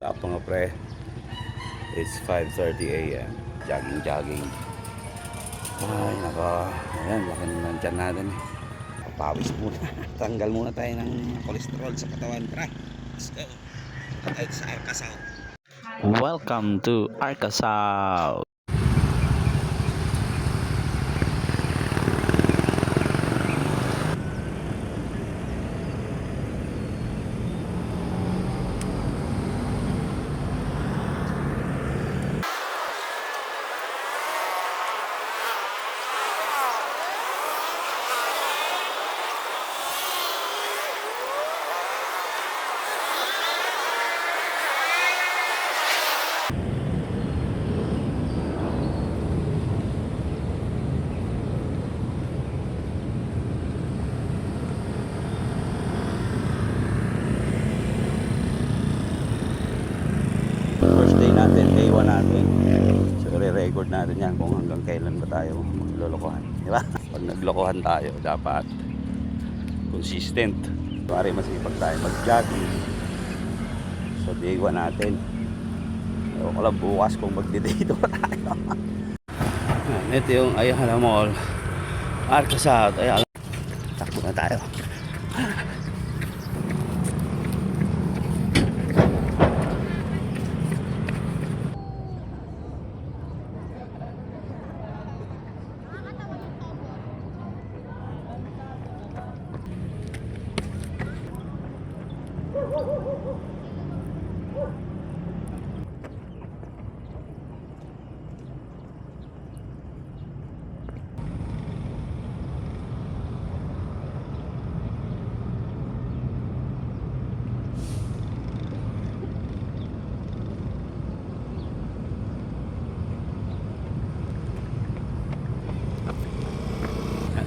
Tapos mga pre, it's 5:30 a.m. Jogging. Ay, nako. Ayan, laki naman dyan natin eh. Papawis muna. Tanggal muna tayo ng cholesterol sa katawan, pre. Let's go. At sa Arca South. Welcome to Arca South. First day natin, day 1 natin. So, re-record natin yan kung hanggang kailan ba tayo maglolokohan. Di ba? Pag naglokohan tayo, dapat consistent. Pare, masipag tayo mag-jogging. So, day 1 natin. Ewan ko lang bukas kung magdi-day 2 tayo. Ito yung Ayala Mall. Arca South. Ayala. Takbo na tayo.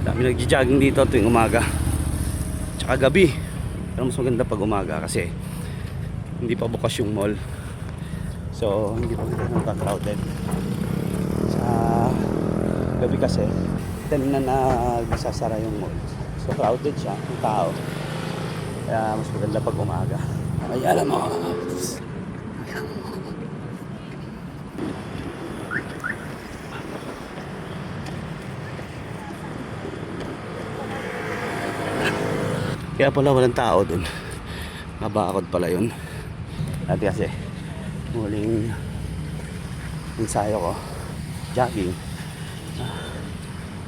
Dami nagji-jogging dito tuwing umaga tsaka gabi, pero mas maganda pag umaga kasi hindi pa bukas yung mall, so hindi pa nagka-crowded. Sa gabi kasi 10 na nagsasara yung mall, so crowded siya yung tao, kaya mas maganda pag umaga. Ay alam mo, kaya pala walang tao dun. Mabakod pala yun. Dati kasi muling ensayo ko jogging,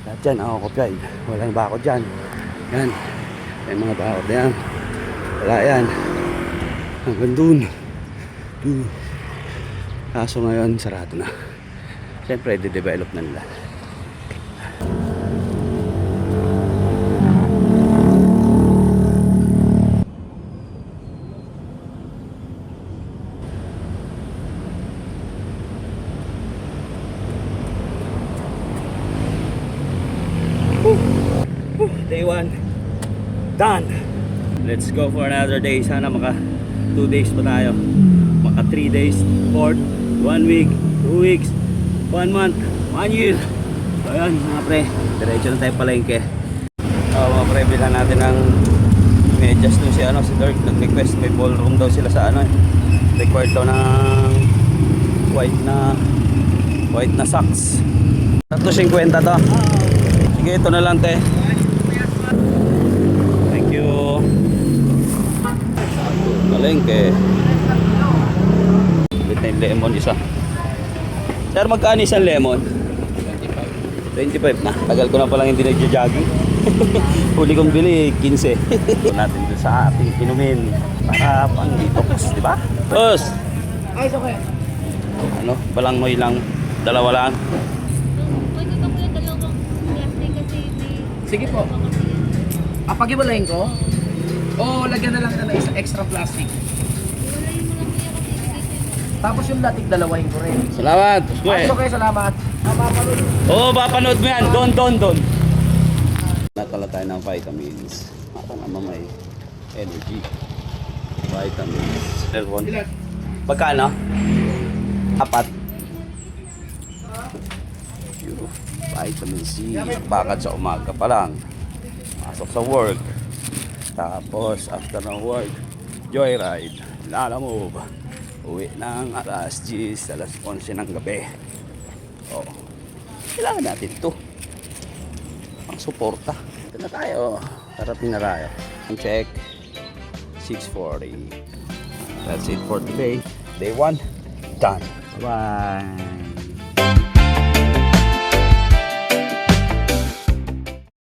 lahat dyan ako kopyay. Walang bakod dyan. Yan, may mga bakod na yan. Wala yan hanggang dun. Kaso ngayon sarado na. Siyempre de-develop na nila. Day 1 done. Let's go for another day. Sana maka 2 days pa tayo, maka 3 days, 4, 1 week, 2 weeks, 1 month, 1 year. So ayan mga pre, diretso na tayo palengke. Mga pre, bilan natin ng medyas dun si Dirk nag-request. May ballroom daw sila sa required daw ng white na socks. 350 to. Sige, ito na lang te. Palengke. Bit na yung lemon isa. Sir, magkano isang lemon? 25 na. Tagal ko na palang hindi nagja-jogging. Huli kong bili 15. Ito natin doon sa ating inumin para pang detox, di ba? Boss. Ay, okay. Ano? Balanghoy lang. Dalawa lang. Pwede ba po yung dalawang plastic kasi may... Sige po. Pag-ibalayin ko? O lagyan na lang na isa extra plastic. Iwalayin mo lang kuya kasi dito. Tapos yung latik dalawahin ko rin. Salamat. Ay, okay, salamat. Mapapanood. Oo, papanood mo yan. Don. Natala tayo ng vitamins. Para naman may energy. Vitamins. Ilan? Pagkano? 4. Vitamin C. Bakit sa umaga pa lang. Pasok sa work. Tapos after ng work, joyride. Lala move. Uwi ng alas 10, alas 11 ng gabi. Oh. Kailangan natin to. Ang suporta. Ito na tayo. Parating na tayo. Ang check. 6:40. That's it for today. Day 1. Done. Bye.